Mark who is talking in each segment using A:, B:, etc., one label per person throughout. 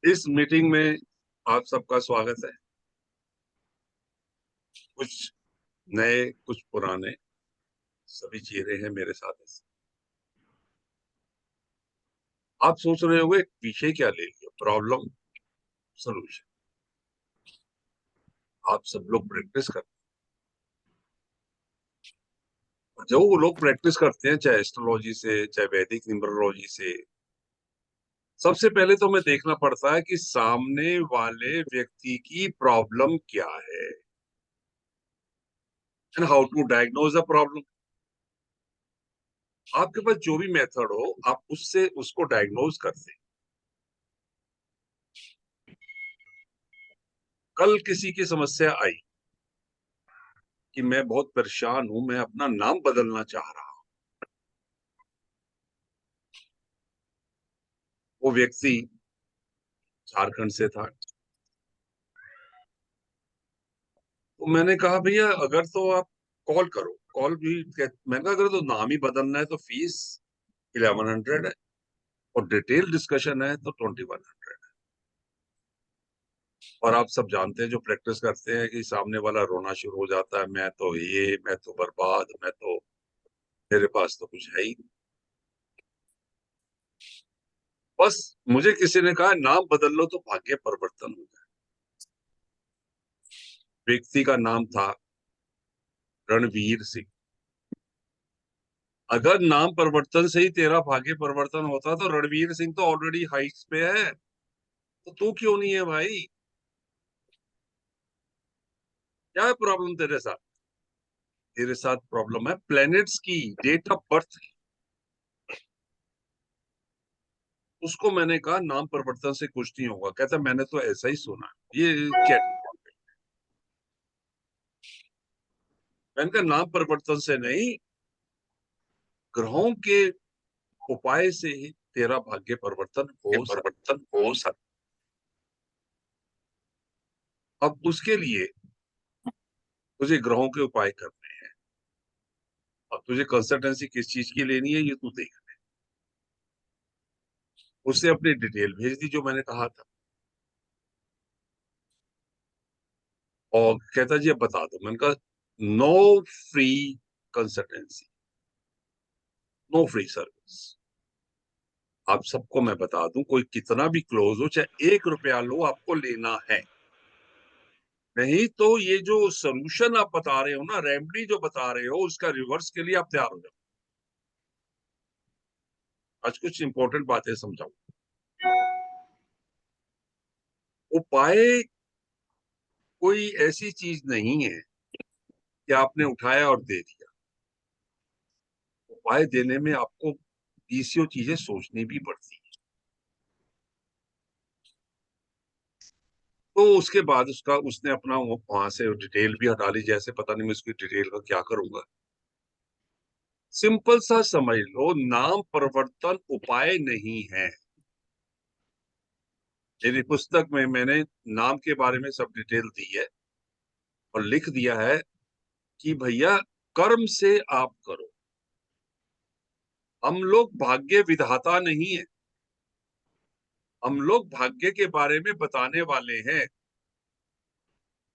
A: इस मीटिंग में आप सबका स्वागत है। कुछ नए, कुछ पुराने, सभी चेहरे हैं मेरे साथ। आप सोच रहे होंगे विषय क्या ले लिया, प्रॉब्लम सॉल्यूशन। आप सब लोग प्रैक्टिस करते हैं, जो वो लोग प्रैक्टिस करते हैं, चाहे एस्ट्रोलॉजी से, चाहे वैदिक न्यूमरोलॉजी से, सबसे पहले तो हमें देखना पड़ता है कि सामने वाले व्यक्ति की प्रॉब्लम क्या है and how to diagnose the problem. आपके पास जो भी मेथड हो, आप उससे उसको डायग्नोज करते हैं। कल किसी की समस्या आई कि मैं बहुत परेशान हूं, मैं अपना नाम बदलना चाह रहा हूं। वो व्यक्ति झारखंड से था। तो मैंने कहा भैया अगर तो आप कॉल करो, कॉल भी मैंने कहा अगर तो नाम ही बदलना है तो फीस 1100 है, और डिटेल डिस्कशन है तो 2100 है। और आप सब जानते हैं जो प्रैक्टिस करते हैं कि सामने वाला रोना शुरू हो जाता है, मैं तो बर्बाद, मेरे पास तो कुछ है ही नहीं। बस मुझे किसी ने कहा नाम बदल लो तो भाग्य परिवर्तन हो जाए। व्यक्ति का नाम था रणवीर सिंह। अगर नाम परिवर्तन से ही तेरा भाग्य परिवर्तन होता तो रणवीर सिंह तो ऑलरेडी हाइट्स पे है, तो तू क्यों नहीं है भाई? क्या है प्रॉब्लम तेरे साथ? तेरे साथ प्रॉब्लम है प्लैनेट्स की, डेट ऑफ बर्थ की। उसको मैंने कहा नाम परिवर्तन से कुछ नहीं होगा। कहता मैंने तो ऐसा ही सुना, ये क्या? मैंने कहा नाम परिवर्तन से नहीं, ग्रहों के उपाय से ही तेरा भाग्य परिवर्तन
B: ये
A: हो सकता।
B: परिवर्तन हो सकता
A: अब उसके लिए तुझे ग्रहों के उपाय करने हैं। अब तुझे कंसल्टेंसी किस चीज की लेनी है ये तू देख। उससे अपनी डिटेल भेज दी जो मैंने कहा था, और कहता जी अब बता दो। मैंने कहा no free consultancy, no free service. आप सबको मैं बता दूं, कोई कितना भी क्लोज हो, चाहे 1 रुपया लो, आपको लेना है। नहीं तो ये जो सोल्यूशन आप बता रहे हो ना, रेमेडी जो बता रहे हो, उसका रिवर्स के लिए आप तैयार हो जाओ। आज कुछ इंपॉर्टेंट बातें समझाऊं। उपाय कोई ऐसी चीज नहीं है कि आपने उठाया और दे दिया। उपाय देने में आपको 20 चीजें सोचनी भी पड़ती है। तो उसके बाद उसने अपना वहां से डिटेल भी हटा ली। जैसे पता नहीं मैं उसकी डिटेल का क्या करूंगा। सिंपल सा समझ लो, नाम परिवर्तन उपाय नहीं है। मेरी पुस्तक में मैंने नाम के बारे में सब डिटेल दी है और लिख दिया है कि भैया कर्म से आप करो। हम लोग भाग्य विधाता नहीं है, हम लोग भाग्य के बारे में बताने वाले हैं।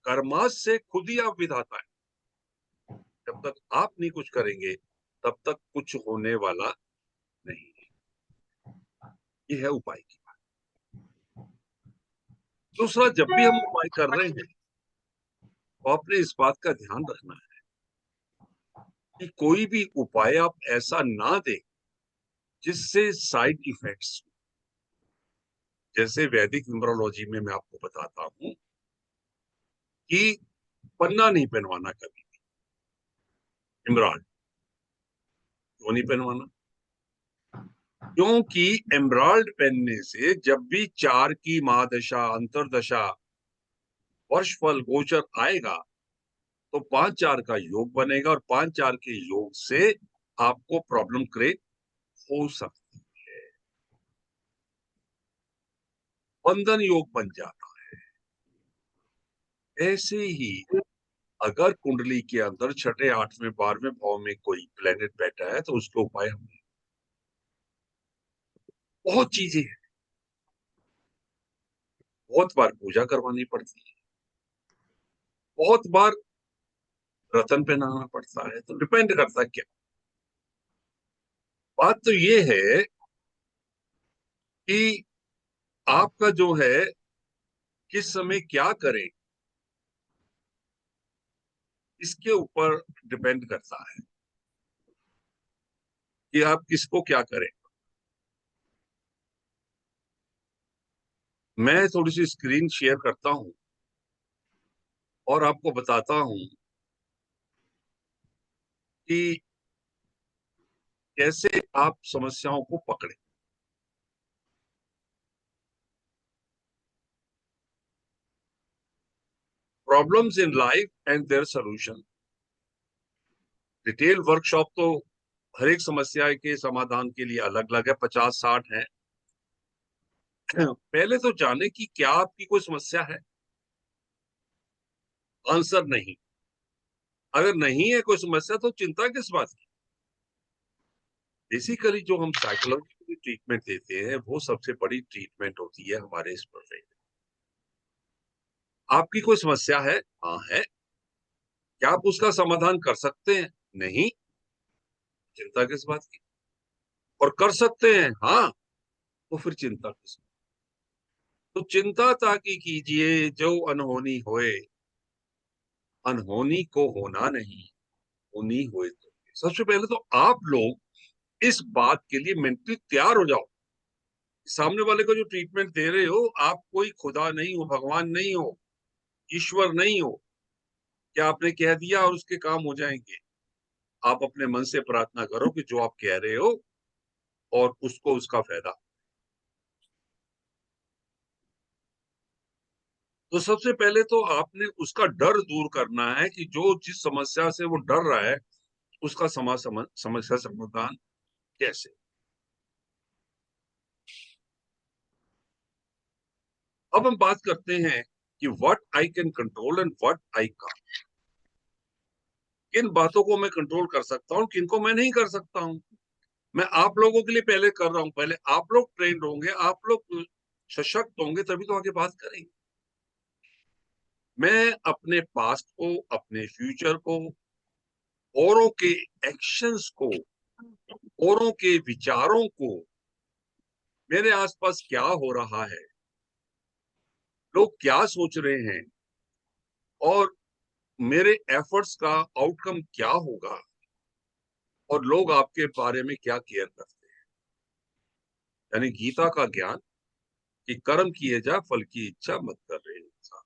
A: कर्माश से खुद ही आप विधाता है। जब तक आप नहीं कुछ करेंगे तब तक कुछ होने वाला नहीं है। ये है उपाय की बात। दूसरा, जब भी हम उपाय कर रहे हैं तो आपने इस बात का ध्यान रखना है कि कोई भी उपाय आप ऐसा ना दें जिससे साइड इफेक्ट्स। जैसे वैदिक न्यूमरोलॉजी में मैं आपको बताता हूं कि पन्ना नहीं पहनवाना कभी, इमराल्ड। क्यों नहीं पहनवाना? क्योंकि एमराल्ड पहनने से जब भी 4 की महादशा, अंतरदशा, वर्ष फल गोचर आएगा तो 5-4 का योग बनेगा, और 5-4 के योग से आपको प्रॉब्लम क्रिएट हो सकती है। बंधन योग बन जाता है। ऐसे ही अगर कुंडली के अंदर छठे, 8वें, 12वें भाव में कोई प्लेनेट बैठा है तो उसके उपाय हमने बहुत चीजें हैं। बहुत बार पूजा करवानी पड़ती है, बहुत बार रतन पे नहाना पड़ता है, तो डिपेंड करता है क्या। बात तो ये है कि आपका जो है किस समय क्या करें, इसके ऊपर डिपेंड करता है कि आप किसको क्या करें। मैं थोड़ी सी स्क्रीन शेयर करता हूं और आपको बताता हूं कि कैसे आप समस्याओं को पकड़ें। Problems in life and their solution. Detail workshop तो हर एक समस्या के समाधान के लिए अलग अलग है, 50-60 है। पहले तो जाने कि क्या आपकी कोई समस्या है। आंसर नहीं। अगर नहीं है कोई समस्या तो चिंता किस बात की। बेसिकली जो हम साइकोलॉजिकली ट्रीटमेंट देते हैं वो सबसे बड़ी ट्रीटमेंट होती है हमारे इस प्रोफेशन। आपकी कोई समस्या है, हाँ है, क्या आप उसका समाधान कर सकते हैं, नहीं, चिंता किस बात की। और कर सकते हैं, हाँ, तो फिर चिंता किस। तो चिंता ताकि कीजिए जो अनहोनी होए, अनहोनी को होना नहीं, होनी होए तो। सबसे पहले तो आप लोग इस बात के लिए मेंटली तैयार हो जाओ। सामने वाले को जो ट्रीटमेंट दे रहे हो, आप कोई खुदा नहीं हो, भगवान नहीं हो, ईश्वर नहीं हो क्या आपने कह दिया और उसके काम हो जाएंगे। आप अपने मन से प्रार्थना करो कि जो आप कह रहे हो और उसको उसका फायदा। तो सबसे पहले तो आपने उसका डर दूर करना है कि जो जिस समस्या से वो डर रहा है उसका समस्या समाधान कैसे। अब हम बात करते हैं कि what I can control and what I can't. किन बातों को मैं कंट्रोल कर सकता हूँ, किनको मैं नहीं कर सकता हूँ। मैं आप लोगों के लिए पहले कर रहा हूँ, पहले आप लोग ट्रेंड होंगे, आप लोग सशक्त होंगे तभी तो आगे बात करेंगे। मैं अपने पास्ट को, अपने फ्यूचर को, औरों के एक्शंस को, औरों के विचारों को, मेरे आसपास क्या हो रहा है, लोग क्या सोच रहे हैं और मेरे एफर्ट्स का आउटकम क्या होगा, और लोग आपके बारे में क्या केयर करते हैं। यानी गीता का ज्ञान कि कर्म किए जा फल की इच्छा मत कर रहे इंसान।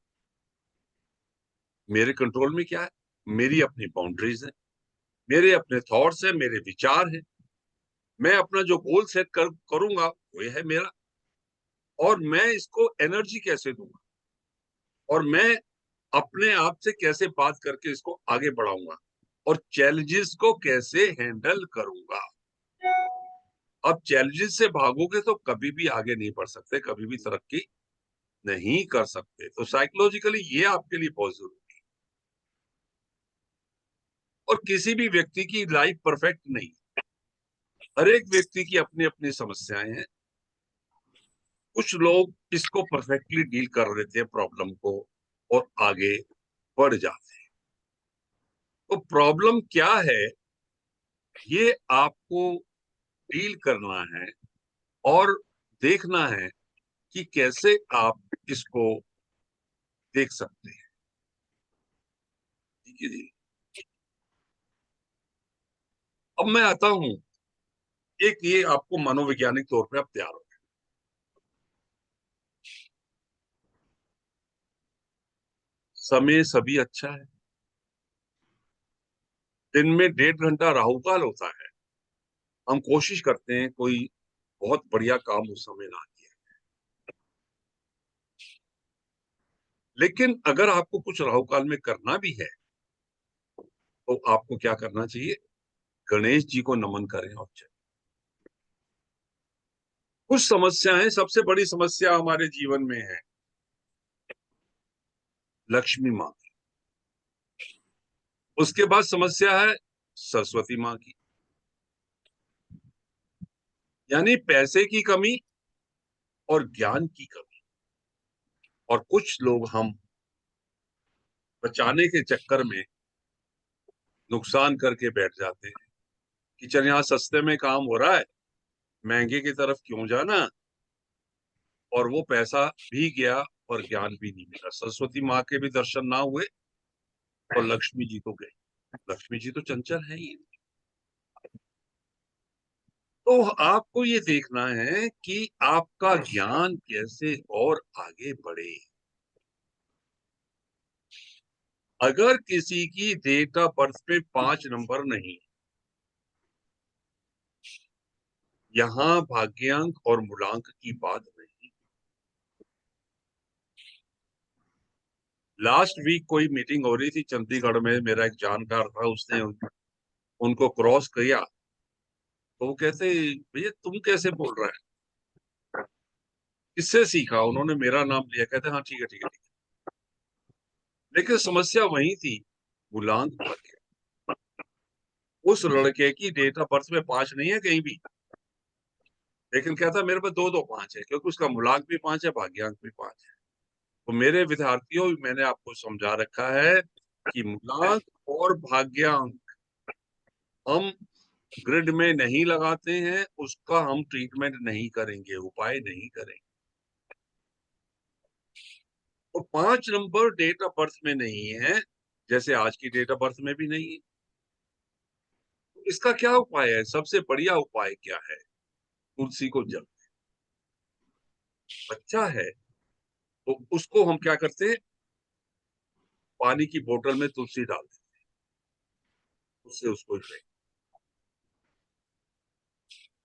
A: मेरे कंट्रोल में क्या है, मेरी अपनी बाउंड्रीज है, मेरे अपने थॉट्स है, मेरे विचार है। मैं अपना जो गोल सेट करूंगा वो है मेरा, और मैं इसको एनर्जी कैसे दूंगा, और मैं अपने आप से कैसे बात करके इसको आगे बढ़ाऊंगा, और चैलेंजेस को कैसे हैंडल करूंगा। अब चैलेंजेस से भागोगे तो कभी भी आगे नहीं बढ़ सकते, कभी भी तरक्की नहीं कर सकते। तो साइकोलॉजिकली ये आपके लिए बहुत जरूरी है। और किसी भी व्यक्ति की लाइफ परफेक्ट नहीं, हर एक व्यक्ति की अपनी अपनी समस्याएं हैं। कुछ लोग इसको परफेक्टली डील कर लेते हैं प्रॉब्लम को और आगे बढ़ जाते हैं। तो प्रॉब्लम क्या है ये आपको डील करना है और देखना है कि कैसे आप इसको देख सकते हैं। ठीक है जी। अब मैं आता हूं, एक ये आपको मनोवैज्ञानिक तौर पे आप तैयार हो। समय सभी अच्छा है। दिन में 1.5 घंटा राहु काल होता है। हम कोशिश करते हैं कोई बहुत बढ़िया काम उस समय ना किया। लेकिन अगर आपको कुछ राहु काल में करना भी है तो आपको क्या करना चाहिए, गणेश जी को नमन करें और चलें। कुछ समस्याएं, सबसे बड़ी समस्या हमारे जीवन में है लक्ष्मी माँ की। उसके बाद समस्या है सरस्वती माँ की, यानी पैसे की कमी और ज्ञान की कमी। और कुछ लोग हम बचाने के चक्कर में नुकसान करके बैठ जाते हैं कि चल यहाँ सस्ते में काम हो रहा है, महंगे की तरफ क्यों जाना। और वो पैसा भी गया और ज्ञान भी नहीं मिला। सरस्वती माँ के भी दर्शन ना हुए और लक्ष्मी जी तो गई। लक्ष्मी जी तो चंचल है ही। तो आपको ये देखना है कि आपका ज्ञान कैसे और आगे बढ़े। अगर किसी की डेट ऑफ बर्थ पे 5 नंबर नहीं, यहाँ भाग्यांक और मूलांक की बात नहीं। लास्ट वीक कोई मीटिंग हो रही थी चंडीगढ़ में, मेरा एक जानकार था, उसने उनको क्रॉस किया। तो वो कहते, भैया तुम कैसे बोल रहा है, किससे सीखा। उन्होंने मेरा नाम लिया, कहते हाँ ठीक है ठीक है ठीक है। लेकिन समस्या वही थी, मूलांक भर गया। उस लड़के की डेट ऑफ बर्थ में 5 नहीं है कहीं भी, लेकिन कहता मेरे पे दो दो 5 है, क्योंकि उसका मूलांक भी 5 है, भाग्यांक भी 5 है। तो मेरे विद्यार्थियों, मैंने आपको समझा रखा है कि मूलांक और भाग्यांक हम ग्रिड में नहीं लगाते हैं, उसका हम ट्रीटमेंट नहीं करेंगे, उपाय नहीं करेंगे। तो 5 नंबर डेट ऑफ बर्थ में नहीं है, जैसे आज की डेट ऑफ बर्थ में भी नहीं है। तो इसका क्या उपाय है? सबसे बढ़िया उपाय क्या है? तुलसी को जल, बच्चा है तो उसको हम क्या करते हैं, पानी की बोतल में तुलसी डाल देते, उससे उसको ड्रिंक।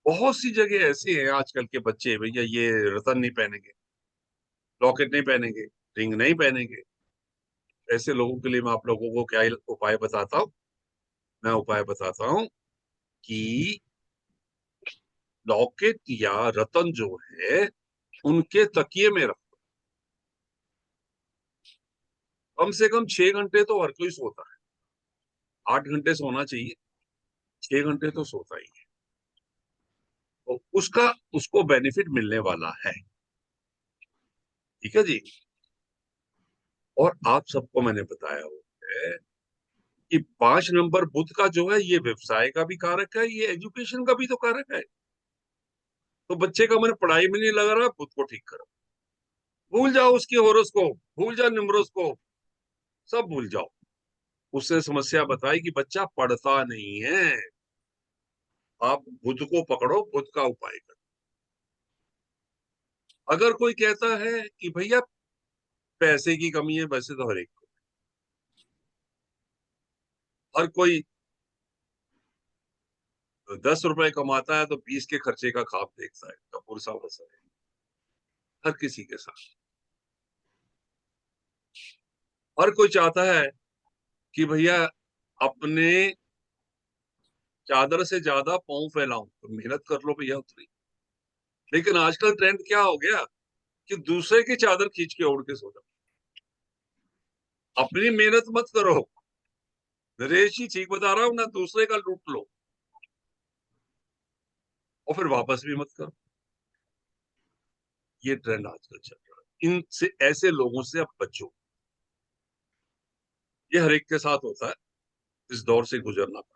A: बहुत सी जगह ऐसे हैं आजकल के बच्चे, भैया ये रतन नहीं पहनेंगे, लॉकेट नहीं पहनेंगे, रिंग नहीं पहनेंगे। ऐसे लोगों के लिए मैं आप लोगों को क्या उपाय बताता हूँ। मैं उपाय बताता हूँ कि लॉकेट या रतन जो है उनके तकिए में रखो। कम से कम 6 घंटे तो हर कोई सोता है, 8 घंटे सोना चाहिए, 6 घंटे तो सोता ही है। तो उसका उसको बेनिफिट मिलने वाला है। ठीक है जी। और आप सबको मैंने बताया हुआ है कि 5 नंबर बुध का जो है, ये व्यवसाय का भी कारक है, ये एजुकेशन का भी तो कारक है। तो बच्चे का मन पढ़ाई में नहीं लग रहा, बुध को ठीक करो। भूल जाओ उसकी होरोस्कोप, भूल जाओ निम्रोस्कोप, सब भूल जाओ। उससे समस्या बताई कि बच्चा पढ़ता नहीं है। आप बुध को पकड़ो, बुध का उपाय करो। अगर कोई कहता है कि भैया पैसे की कमी है, वैसे तो हर एक को, हर कोई 10 रुपए कमाता है तो 20 के खर्चे का ख्वाब देखता है, कपूर साहब ऐसा है हर किसी के साथ। हर कोई चाहता है कि भैया अपने चादर से ज्यादा पांव फैलाऊं, तो मेहनत कर लो भैया उतनी। लेकिन आजकल ट्रेंड क्या हो गया कि दूसरे की चादर खींच के ओढ़ के सो जाओ, अपनी मेहनत मत करो। नरेश जी ठीक बता रहा हूं ना, दूसरे का लूट लो और फिर वापस भी मत करो। ये ट्रेंड आजकल चल रहा है, इनसे, ऐसे लोगों से अब बचो। ये हर एक के साथ होता है, इस दौर से गुजरना पड़ता।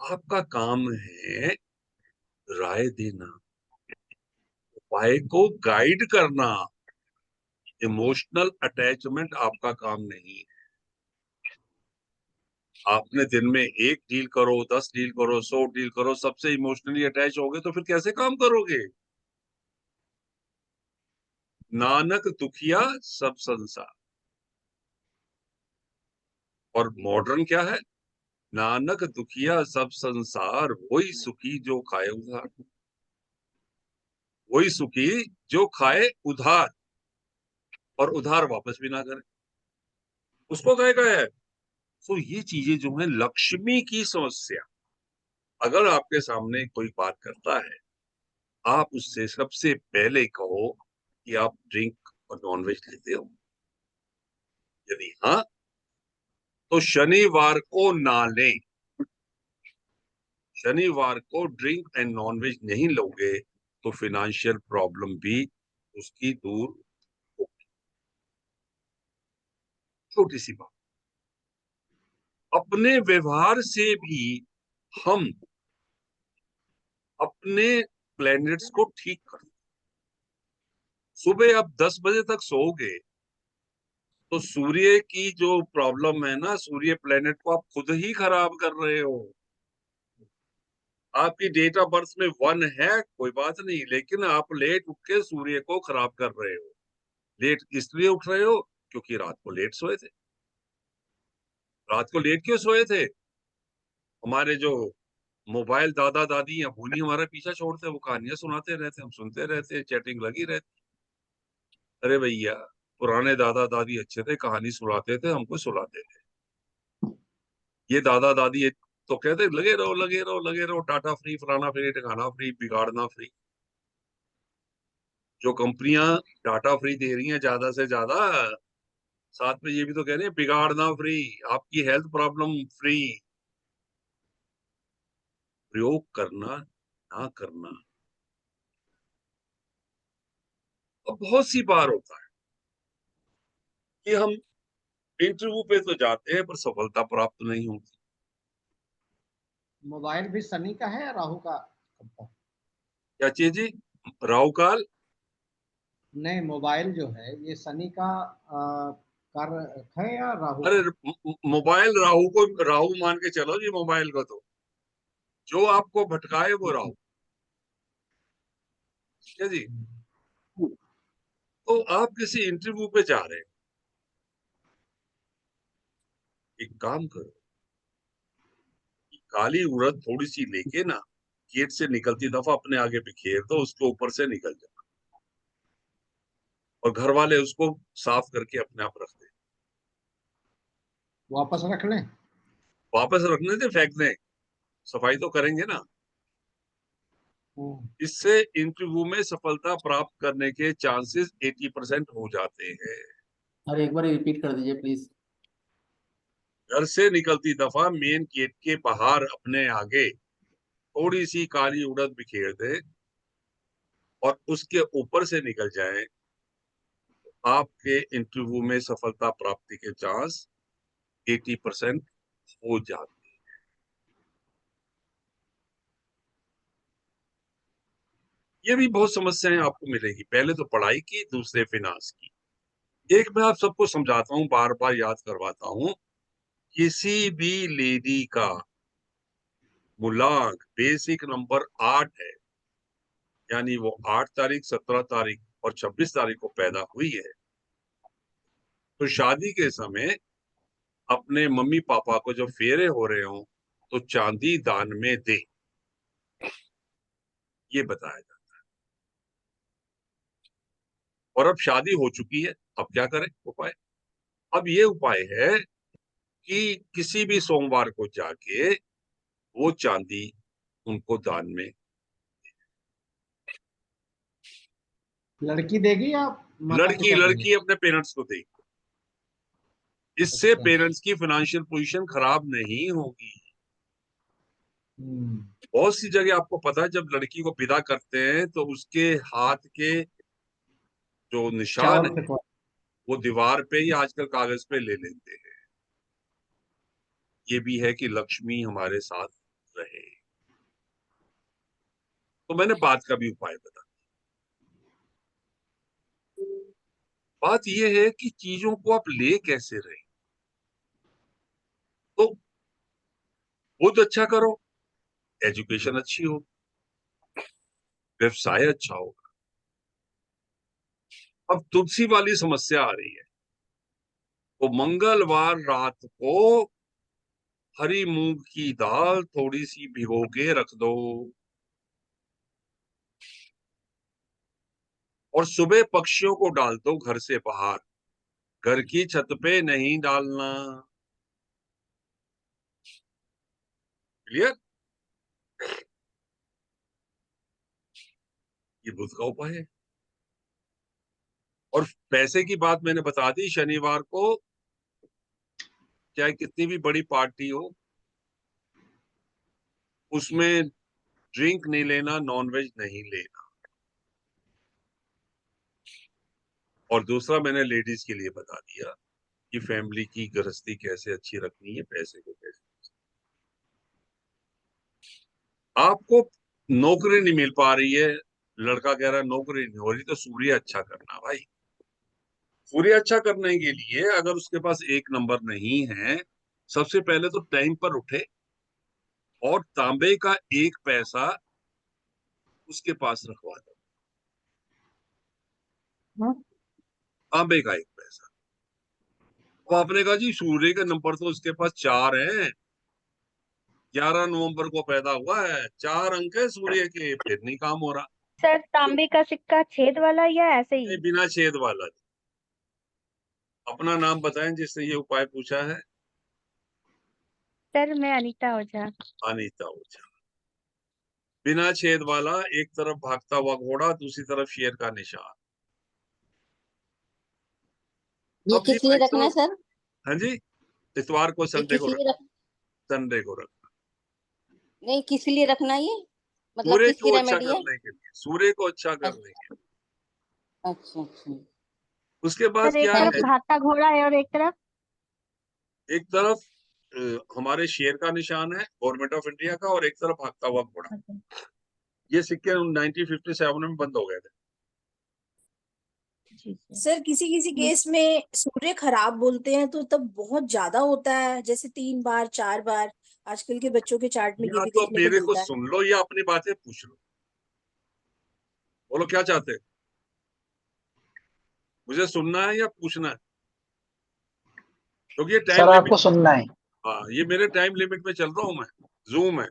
A: आपका काम है राय देना, उपाय को गाइड करना। इमोशनल अटैचमेंट आपका काम नहीं है। आपने दिन में 1 डील करो, 10 डील करो, 100 डील करो, सबसे इमोशनली अटैच हो गए तो फिर कैसे काम करोगे? नानक दुखिया सब संसार। और मॉडर्न क्या है? नानक दुखिया सब संसार, वही सुखी जो खाए उधार। वही सुखी जो खाए उधार और उधार वापस भी ना करे, उसको कहेगा है। तो ये चीजें जो है लक्ष्मी की समस्या। अगर आपके सामने कोई बात करता है, आप उससे सबसे पहले कहो कि आप ड्रिंक और नॉनवेज लेते हो। यदि हाँ, तो शनिवार को ना लें। शनिवार को ड्रिंक एंड नॉनवेज नहीं लोगे तो फिनेंशियल प्रॉब्लम भी उसकी दूर छोटी सी बात, अपने व्यवहार से भी हम अपने प्लैनेट्स को ठीक कर। सुबह आप 10 बजे तक सोओगे तो सूर्य की जो प्रॉब्लम है ना, सूर्य प्लेनेट को आप खुद ही खराब कर रहे हो। आपकी डेट ऑफ बर्थ में 1 है, कोई बात नहीं, लेकिन आप लेट उठ के सूर्य को खराब कर रहे हो। लेट इसलिए उठ रहे हो क्योंकि रात को लेट सोए थे। रात को लेट क्यों सोए थे? हमारे जो मोबाइल दादा दादी या भूनी हमारा पीछा छोड़ते, वो कहानियां सुनाते रहते, हम सुनते रहते, चैटिंग लगी रहती। अरे भैया, पुराने दादा दादी अच्छे थे, कहानी सुनाते थे, हमको सुलाते थे। ये दादा दादी तो कहते लगे रहो लगे रहो लगे रहो, टाटा फ्री, फलाना फ्री, ठिकाना फ्री, बिगाड़ना फ्री। जो कंपनियां डाटा फ्री दे रही हैं ज्यादा से ज्यादा, साथ में ये भी तो कह रहे हैं बिगाड़ना फ्री, आपकी हेल्थ प्रॉब्लम फ्री। प्रयोग करना ना करना अब बहुत सी बार होता है कि हम इंटरव्यू पे तो जाते हैं पर सफलता प्राप्त नहीं होती।
B: मोबाइल भी शनि का है या राहु का?
A: क्या चीज जी? राहु काल?
B: नहीं, मोबाइल जो है ये शनि का कार्य है या राहु
A: अरे
B: का?
A: मोबाइल राहु को, राहु मान के चलो जी मोबाइल को, तो जो आपको भटकाए वो राहु। ठीक है जी। तो आप किसी इंटरव्यू पे जा रहे हैं, एक काम करो, काली उड़द थोड़ी सी लेके ना, गेट से निकलती दफा अपने आगे बिखेर दो, उसके ऊपर से निकल जाए, और घर वाले उसको साफ करके अपने आप रख दे।
B: वापस रख लें?
A: वापस रखने से फेंक दें, सफाई तो करेंगे ना।
B: हम्म।
A: इससे इंटरव्यू में सफलता प्राप्त करने के चांसेस 80% हो जाते हैं।
C: सर एक बार रिपीट कर दीजिए प्लीज।
A: घर से निकलती दफा मेन गेट के बाहर अपने आगे थोड़ी सी काली उड़द बिखेर दे और उसके ऊपर से निकल जाए, आपके इंटरव्यू में सफलता प्राप्ति के चांस 80% हो जाते। ये भी बहुत समस्याएं आपको मिलेगी, पहले तो पढ़ाई की, दूसरे फिनांस की। एक मैं आप सबको समझाता हूँ, बार बार याद करवाता हूँ, किसी भी लेडी का मूलांक बेसिक नंबर 8 है, यानी वो 8 तारीख, 17 तारीख और 26 तारीख को पैदा हुई है, तो शादी के समय अपने मम्मी पापा को जब फेरे हो रहे हो तो चांदी दान में दे, ये बताया जाता। और अब शादी हो चुकी है, अब क्या करें उपाय? अब ये उपाय है कि किसी भी सोमवार को जाके वो चांदी उनको दान में।
B: लड़की देगी या माता
A: लड़की
B: पिता देंगे?
A: लड़की अपने पेरेंट्स को देगी। इससे
B: अच्छा।
A: पेरेंट्स की फाइनेंशियल पोजीशन खराब नहीं होगी।
B: हम्म।
A: बहुत सी जगह आपको पता है, जब लड़की को विदा करते हैं तो उसके हाथ के जो निशान
B: चावल
A: है
B: फेंकवा।
A: वो दीवार पे या आजकल कागज पे ले लेते हैं। ये भी है कि लक्ष्मी हमारे साथ रहे। तो मैंने बात का भी उपाय बता। बात यह है कि चीजों को आप ले कैसे रहे। तो खुद अच्छा करो, एजुकेशन अच्छी हो, व्यवसाय अच्छा होगा। अब तुलसी वाली समस्या आ रही है, तो मंगलवार रात को हरी मूंग की दाल थोड़ी सी भिगो के रख दो, और सुबह पक्षियों को डाल दो घर से बाहर, घर की छत पे नहीं डालना। क्लियर? ये बुध का उपाय है। और पैसे की बात मैंने बता दी, शनिवार को चाहे कितनी भी बड़ी पार्टी हो, उसमें ड्रिंक नहीं लेना, नॉनवेज नहीं लेना। और दूसरा मैंने लेडीज के लिए बता दिया कि फैमिली की गृहस्थी कैसे अच्छी रखनी है, पैसे को कैसे। आपको नौकरी नहीं मिल पा रही है, लड़का कह रहा है नौकरी नहीं हो रही, तो सूर्य अच्छा करना भाई। सूर्य अच्छा करने के लिए अगर उसके पास एक नंबर नहीं है, सबसे पहले तो टाइम पर उठे और तांबे का एक पैसा उसके पास रखवा दो। तांबे का एक पैसा। तो आपने कहा जी सूर्य का नंबर तो उसके पास 4 है, 11 नवंबर को पैदा हुआ है, 4 अंक है सूर्य के, फिर नहीं काम हो रहा।
D: सर तांबे का सिक्का छेद वाला या ऐसे
A: नहीं,
D: ही?
A: बिना छेद वाला। अपना नाम बताएं जिसने ये उपाय पूछा है।
D: सर मैं अनीता ओझा।
A: अनीता ओझा। बिना छेद वाला, एक तरफ भागता हुआ घोड़ा, दूसरी तरफ शेर का निशान।
E: ये
A: अब जी
E: किस लिए
A: भाई
E: रखना है
A: साहब,
E: सर?
A: हाँ जी, इतवार को
E: ये
A: संडे
E: किस
A: को रख,
E: लिए रख
A: संडे को रख।
E: नहीं, किस लिए रखना ये? मतलब
A: सूर्य
E: किसकी
A: को अच्छा
E: रेमेडी है?
A: करने के लिए, सूर्य को अच्छा करने के लिए।
E: अच्छा अच्छा।
A: उसके बाद
D: सर एक
A: क्या
D: तरफ
A: है,
E: थैंक यू।
D: भागता घोड़ा है और एक तरफ
A: एक तरफ हमारे शेर का निशान है गवर्नमेंट ऑफ इंडिया का, और एक तरफ भागता हुआ घोड़ा। ये सिक्के 1957 में बंद हो गए थे।
D: जी सर।
F: सर किसी किसी केस में सूर्य खराब बोलते हैं तो तब बहुत ज्यादा होता है, जैसे 3 बार 4 बार आजकल के बच्चों के चार्ट में ये
A: या
F: भी
A: तो
F: देखने को
A: मेरे को
F: मिलता है।
A: सुन लो या अपनी बातें पूछ लो, बोलो क्या चाहते हो, मुझे सुनना है या पूछना है, क्योंकि ये टाइम
G: सर
A: लिमिट।
G: आपको सुनना है।
A: हाँ, ये मेरे टाइम लिमिट में चल रहा हूं मैं, जूम है।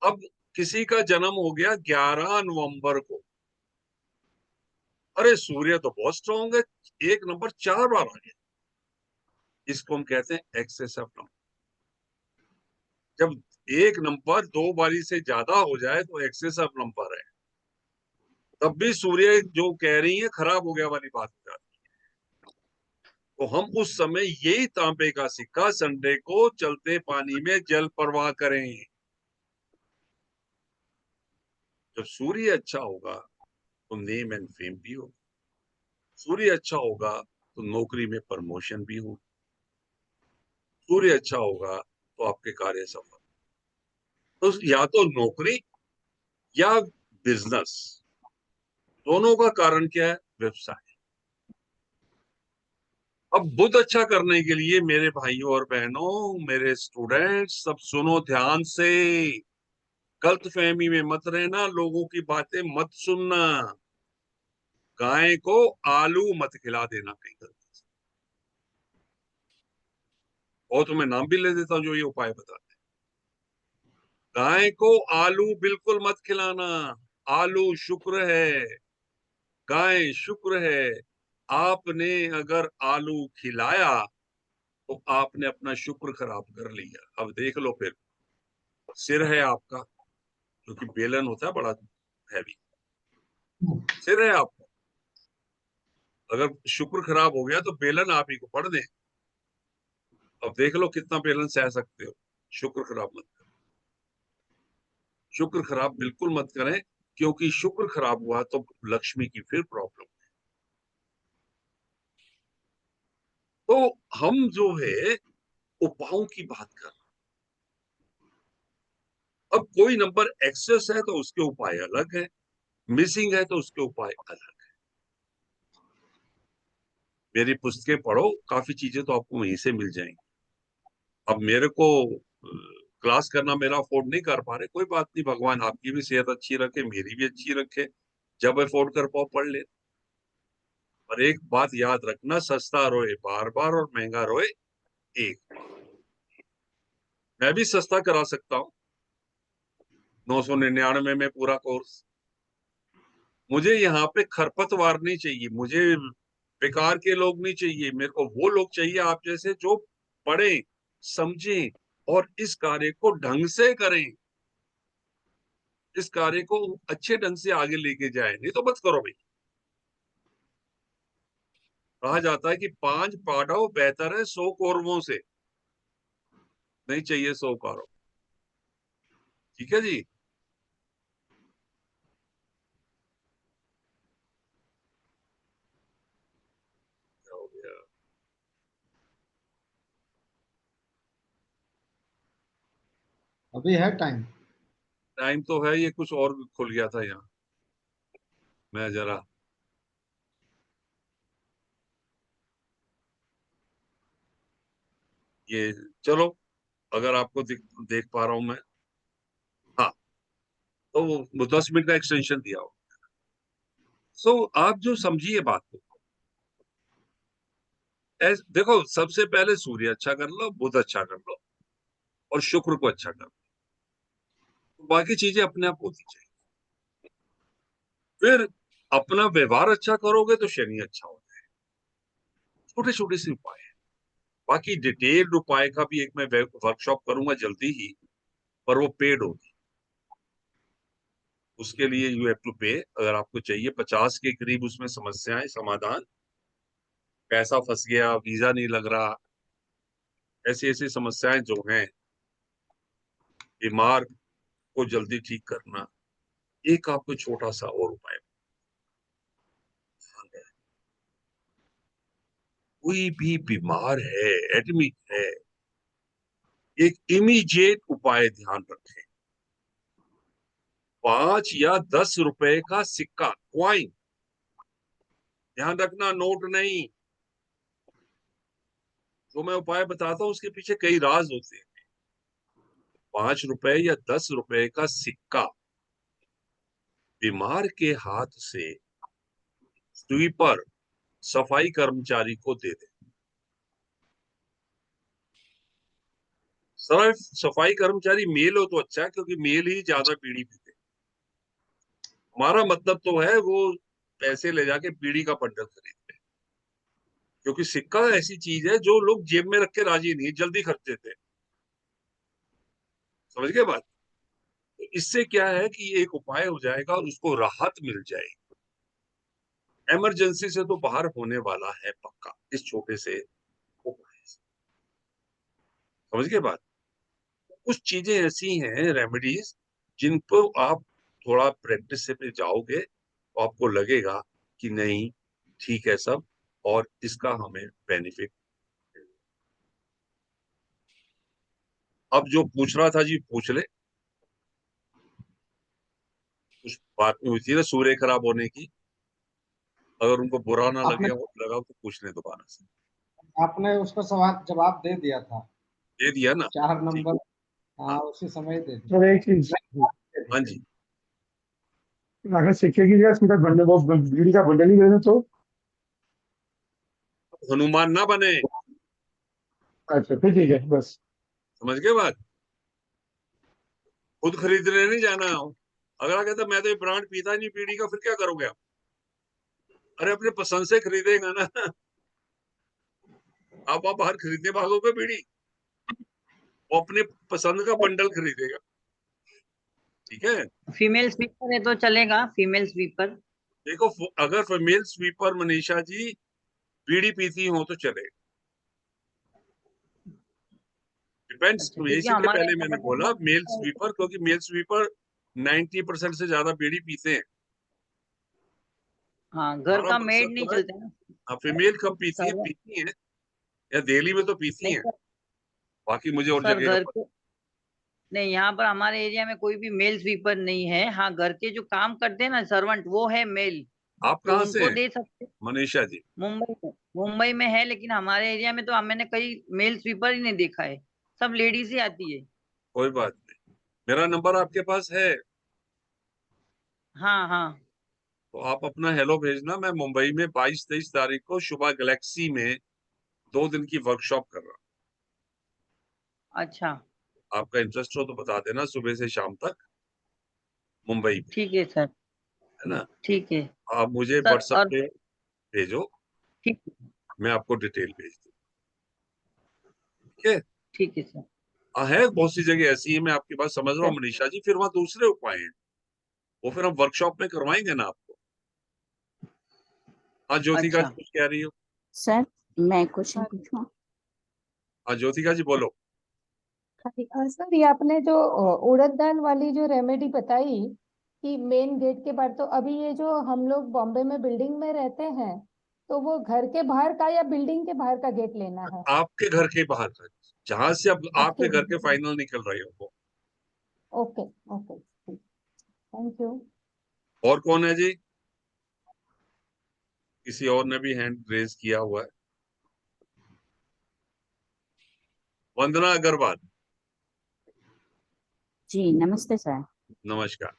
A: अब किसी का जन्म हो गया 11 नवंबर को, अरे सूर्य तो बहुत स्ट्रांग है, एक नंबर 4 बार आ गया। इसको हम कहते हैं एक्सेस ऑफ नंबर। जब एक नंबर 2 बारी से ज्यादा हो जाए तो एक्सेस ऑफ नंबर है। तब भी सूर्य जो कह रही है खराब हो गया वाली बात हो जाती है। तो हम उस समय यही तांबे का सिक्का संडे को चलते पानी में जल प्रवाह करें। जब सूर्य अच्छा होगा तो नेम एंड फेम भी होगा, सूर्य अच्छा होगा तो नौकरी में प्रमोशन भी होगी, सूर्य अच्छा होगा तो आपके कार्य सफल। तो या तो नौकरी या बिजनेस, दोनों का कारण क्या है, व्यवसाय। अब बुद्ध अच्छा करने के लिए मेरे भाइयों और बहनों, मेरे स्टूडेंट्स, सब सुनो ध्यान से। गलत फहमी में मत रहना, लोगों की बातें मत सुनना। गाय को आलू मत खिला देना कहीं गलती से। और तो मैं नाम भी ले देता हूँ जो ये उपाय बताते हैं। गाय को आलू बिल्कुल मत खिलाना। आलू शुक्र है, गाय शुक्र है। आपने अगर आलू खिलाया तो आपने अपना शुक्र खराब कर लिया। अब देख लो फिर, सिर है आपका, क्योंकि बेलन होता है बड़ा हैवी, सिर है आपका, अगर शुक्र खराब हो गया तो बेलन आप ही को पड़ दे। अब देख लो कितना बेलन सह सकते हो। शुक्र खराब मत करें, शुक्र खराब बिल्कुल मत करें, क्योंकि शुक्र खराब हुआ तो लक्ष्मी की फिर प्रॉब्लम। तो हम जो है उपायों की बात कर रहे हैं। अब कोई नंबर एक्सेस है तो उसके उपाय अलग है, मिसिंग है तो उसके उपाय अलग। मेरी पुस्तकें पढ़ो, काफी चीजें तो आपको वहीं से मिल जाएंगी। अब मेरे को क्लास करना मेरा अफोर्ड नहीं कर पा रहे, कोई बात नहीं, भगवान आपकी भी सेहत अच्छी रखे, मेरी भी अच्छी रखे। जब अफोर्ड कर पाओ पढ़ ले। और एक बात याद रखना, सस्ता रोए बार बार और महंगा रोए एक बार। मैं भी सस्ता करा सकता हूँ, 999 में पूरा कोर्स। मुझे यहाँ पे खरपतवार नहीं चाहिए, मुझे बेकार के लोग नहीं चाहिए, मेरे को वो लोग चाहिए आप जैसे जो पढ़ें, समझें और इस कार्य को ढंग से करें, इस कार्य को अच्छे ढंग से आगे लेके जाए। नहीं तो मत करो भाई। कहा जाता है कि 5 पांडव बेहतर है 100 कौरवों से। नहीं चाहिए 100 कौरव। ठीक है जी। क्या हो गया?
B: अभी है टाइम?
A: टाइम तो है, ये कुछ और खुल गया था यहाँ। मैं जरा ये, चलो, अगर आपको देख पा रहा हूं मैं, हाँ, तो वो 10 मिनट का एक्सटेंशन दिया हो। सो आप जो समझिए बात को, देखो, सबसे पहले सूर्य अच्छा कर लो, बुध अच्छा कर लो, और शुक्र को अच्छा कर लो, तो बाकी चीजें अपने आप होती जाएगी। फिर अपना व्यवहार अच्छा करोगे तो शनि अच्छा हो जाएगा। छोटे छोटे से उपाय हैं। बाकी डिटेल्ड उपाय का भी एक मैं वर्कशॉप करूंगा जल्दी ही, पर वो पेड होगी। उसके लिए यू हैव टू पे। अगर आपको चाहिए 50 के करीब उसमें समस्याएं समाधान, पैसा फंस गया, वीजा नहीं लग रहा, ऐसी ऐसी समस्याएं जो हैं, बीमार को जल्दी ठीक करना, एक आपको छोटा सा और उपाय। कोई भी बीमार है, एडमिट है, एक इमीडिएट उपाय ध्यान रखें। 5 या 10 रुपए का सिक्का, क्वाइन, ध्यान रखना, नोट नहीं। जो मैं उपाय बताता हूं उसके पीछे कई राज होते हैं। 5 रुपए या 10 रुपए का सिक्का बीमार के हाथ से स्वीपर, सफाई कर्मचारी को दे दे। सिर्फ सफाई कर्मचारी मेल हो तो अच्छा है, क्योंकि मेल ही ज्यादा बीड़ी पीते। हमारा मतलब तो है वो पैसे ले जाके बीड़ी का बंडल खरीदते हैं, क्योंकि सिक्का ऐसी चीज है जो लोग जेब में रख के राजी नहीं, जल्दी खर्च देते हैं। समझ गए बात? तो इससे क्या है कि ये एक उपाय हो जाएगा और उसको राहत मिल जाएगी। इमरजेंसी से तो बाहर होने वाला है पक्का, इस छोटे से उपाय से। समझ गए बात? कुछ चीजें ऐसी हैं, रेमेडीज, जिनको आप थोड़ा प्रैक्टिस से पे जाओगे तो आपको लगेगा कि नहीं, ठीक है सब, और इसका हमें बेनिफिट। अब जो पूछ रहा था जी पूछ ले। उस बात में हुई थी ना सूर्य खराब होने की, अगर उनको बुरा ना
B: आपने
A: लगा तो पूछ ले दोबारा से।
B: आपने उसका सवाल जवाब दे दिया था,
A: दे दिया ना?
B: 4
A: ठीक।
B: नंबर। हाँ,
A: हाँ।
B: उसी समय दे दिया।
G: सर एक चीज,
A: हाँ जी।
G: अगर सिक्के की जगह सीधा बंडल, वो बीड़ी का बंडल ही दे दो तो?
A: हनुमान ना बने।
G: अच्छा फिर ठीक है बस।
A: समझ गए बात? खुद खरीदने नहीं जाना। अगला कहता मैं तो ये ब्रांड पीता नहीं बीड़ी का, फिर क्या करोगे आप? अरे अपने पसंद से खरीदेगा ना। आप बाहर खरीदने भागोगे बीड़ी? वो अपने पसंद का बंडल खरीदेगा। ठीक है।
H: फीमेल स्पीकर है तो चलेगा, फीमेल स्पीकर।
A: देखो, अगर फीमेल स्वीपर मनीषा जी बीड़ी पीती हो तो चले, डिपेंड्स।
H: अच्छा, क्योंकि
A: इसीलिए
H: हमारे
A: पहले
H: यहाँ
A: मैंने
H: पर
A: बोला मेल
H: तो
A: स्वीपर, क्योंकि मेल स्वीपर 90% से ज्यादा बीड़ी पीते हैं।
H: हाँ, घर
A: हमारा
H: का
A: मकसद
H: मेड नहीं
A: तो है,
H: चलता ना
A: फीमेल कम पीती है,
H: सर।
A: पीती है, या दिल्ली में तो पीती
H: नहीं
A: हैं।
H: सर,
A: बाकी मुझे और
H: सर
A: जगह का
H: घर
A: पता।
H: के नहीं, यहाँ पर हमारे एरिया में कोई भी मेल स्वीपर नहीं है। हाँ, घर के जो काम करते हैं ना सर्वेंट, वो है मेल,
A: आप
H: तो
A: कहाँ से
H: उनको
A: हैं
H: दे सकते हैं।
A: मनीषा जी?
H: मुंबई में है, लेकिन हमारे एरिया में तो मैंने कई मेल स्वीपर ही नहीं देखा है, सब लेडीज ही आती है।
A: कोई बात नहीं, मेरा नंबर आपके पास है,
H: हाँ हाँ।
A: तो आप अपना हेलो भेजना। मैं मुंबई में 22-23 तारीख को शुभा गैलेक्सी में 2 दिन की वर्कशॉप कर रहा
H: अच्छा,
A: हूँ। आपका इंटरेस्ट हो तो बता देना, सुबह से शाम तक मुंबई में,
H: ठीक है सर,
A: है ना?
H: ठीक है
A: आप मुझे
H: सर।
A: व्हाट्सएप
H: और
A: पे भेजो,
H: ठीक,
A: मैं आपको डिटेल भेज दूँ। ठीक है?
H: ठीक है सर।
A: हाँ, है बहुत सी जगह ऐसी है, मैं आपकी बात समझ रहा हूँ
H: सर,
A: मनीषा जी। फिर वहाँ दूसरे उपाय हैं, वो फिर हम वर्कशॉप में करवाएंगे ना आपको। हाँ, ज्योतिका
H: अच्छा
A: जी कुछ कह रही हो?
E: सर मैं क्वेश्चन पूछूं?
A: हाँ, ज्योतिका जी बोलो।
I: सर, ये आपने जो उड़द दाल वाली जो रेमेडी बताई कि मेन गेट के बाहर, तो अभी ये जो हम लोग बॉम्बे में बिल्डिंग में रहते हैं, तो वो घर के बाहर का या बिल्डिंग के बाहर का गेट लेना है?
A: आपके घर के बाहर का, जहां से अब आपके
I: आपके
A: घर के फाइनल निकल रहे हो वो।
I: Okay okay, thank you.
A: और कौन है जी? किसी और ने भी हैंड रेज किया हुआ है। वंदना अग्रवाल,
J: जी नमस्ते सर।
A: नमस्कार।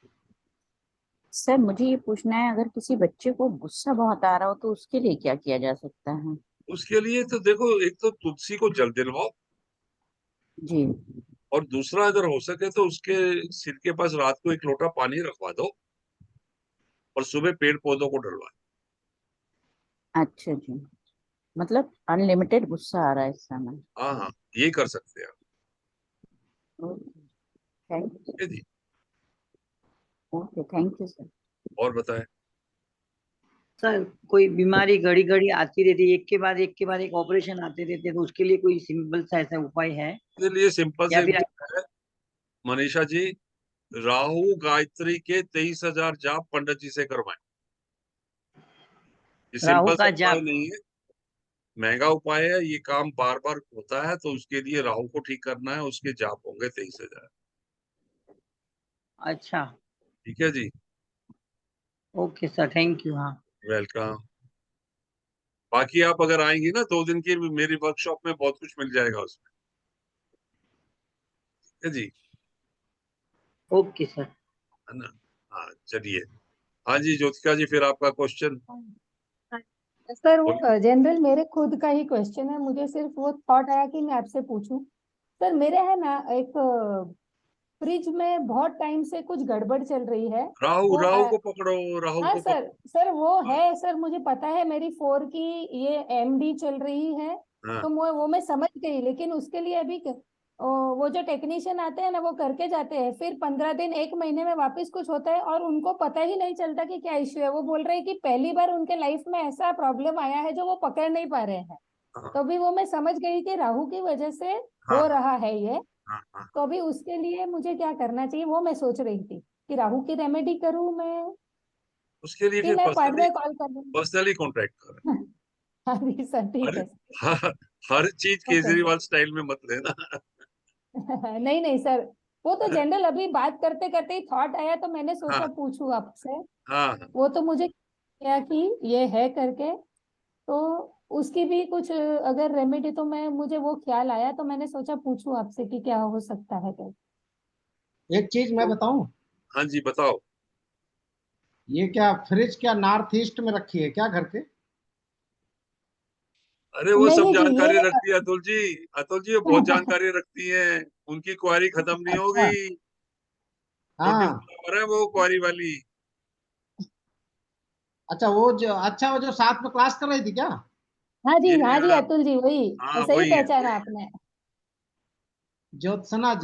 J: सर मुझे ये पूछना है, अगर किसी बच्चे को गुस्सा बहुत आ रहा हो तो उसके लिए क्या किया जा सकता है?
A: उसके लिए तो देखो, एक तो तुलसी को जल दिलवाओ,
J: जी।
A: और दूसरा अगर हो सके तो उसके सिर के पास रात को एक लोटा पानी रखवा दो और सुबह पेड़ पौधों को डलवा दो।
J: अच्छा जी, मतलब अनलिमिटेड गुस्सा आ रहा है इस समय।
A: हाँ हाँ, ये कर सकते हैं आप।
J: थैंक
A: ठीक है जी।
J: Okay, thank you sir.
A: और बताएं।
H: सर कोई बीमारी घड़ी घड़ी आती रहती है, एक के बाद एक ऑपरेशन आते रहते हैं, तो उसके लिए कोई सिंपल सा ऐसा उपाय है
A: इसके लिए सिंपल
H: या
A: से
H: फिर?
A: है मनीषा जी, राहु गायत्री के 23,000 जाप पंडित जी से करवाएं। ये
H: राहु
A: सिंपल सा
H: का
A: उपाय
H: जाप?
A: नहीं है, महंगा उपाय है, ये काम बार बार होता है, तो उसके लिए राहु को ठीक करना है, उसके जाप होंगे 23,000।
H: अच्छा,
A: ठीक है जी।
H: Okay sir, thank you. हाँ
A: वेलकम। बाकी आप अगर आएंगी ना 2 दिन की, मेरी वर्कशॉप में बहुत कुछ मिल जाएगा उसमें। ठीक है जी,
H: ओके सर।
A: है ना? हाँ चलिए। हाँ जी ज्योतिका जी, फिर आपका क्वेश्चन।
I: सर वो जनरल मेरे खुद का ही क्वेश्चन है, मुझे सिर्फ वो थॉट आया कि मैं आपसे पूछूं। सर मेरे है ना एक फ्रिज में बहुत टाइम से कुछ गड़बड़ चल रही है।
A: राहु,
I: वो
A: राहु को पकड़ो, राहु
I: हाँ
A: को
I: सर,
A: पकड़ो।
I: सर वो है सर, मुझे पता है मेरी 4 की ये एमडी चल रही है।
A: हाँ
I: तो वो मैं समझ गई, लेकिन उसके लिए अभी वो जो टेक्नीशियन आते हैं ना वो करके जाते हैं, फिर 15 दिन 1 महीने में वापस कुछ होता है और उनको पता ही नहीं चलता कि क्या इश्यू है। वो बोल रहे हैं कि पहली बार उनके लाइफ में ऐसा प्रॉब्लम आया है जो वो पकड़ नहीं पा रहे हैं।
A: हाँ
I: तो अभी वो मैं समझ गई कि राहु की वजह से
A: हाँ
I: हो रहा है ये।
A: हाँ हाँ।
I: तो अभी उसके लिए मुझे क्या करना चाहिए वो मैं सोच रही थी कि राहु की रेमेडी करूं मैं
A: उसके लिए
I: कि
A: फिर
I: मैं बाद
A: पर्सनली,
I: में कॉल कर लूं।
A: पर्सनली कॉन्टेक्ट करें।
I: हाँ जी सर, ठीक
A: हर
I: है।
A: हर चीज
I: ओके
A: केजरीवाल स्टाइल में मत लेना।
I: सर। नहीं नहीं सर, वो तो जनरल अभी बात करते करते ही थॉट आया तो मैंने सोचा
A: हाँ
I: पूछूं आपसे।
A: हाँ हाँ।
I: वो तो मुझे क्या कि ये है करके, तो उसकी भी कुछ अगर रेमेडी, तो मैं मुझे वो ख्याल आया तो मैंने सोचा पूछूं आपसे कि क्या हो सकता है क्या।
B: एक चीज मैं बताऊं,
A: हाँ जी बताओ।
B: ये क्या फ्रिज क्या नॉर्थ ईस्ट में रखी है क्या घर के?
A: अरे वो सब
I: नहीं जी
A: जानकारी
I: ये
A: रखती है अतुल जी। अतुल जी वो बहुत जानकारी रखती हैं, उनकी क्वारी खत्म नहीं
B: अच्छा,
A: होगी। 24
B: हाँ।
A: आवर है वो क्वारी वाली।
B: अच्छा वो जो साथ में क्लास कर रही थी क्या?
A: ये
I: हाँ जी
A: हाँ
I: अतुल जी, वही
A: हाँ
I: सही
A: वही है,
I: पहचाना
A: वही है।
I: आपने।
B: ज्योत्सना जी।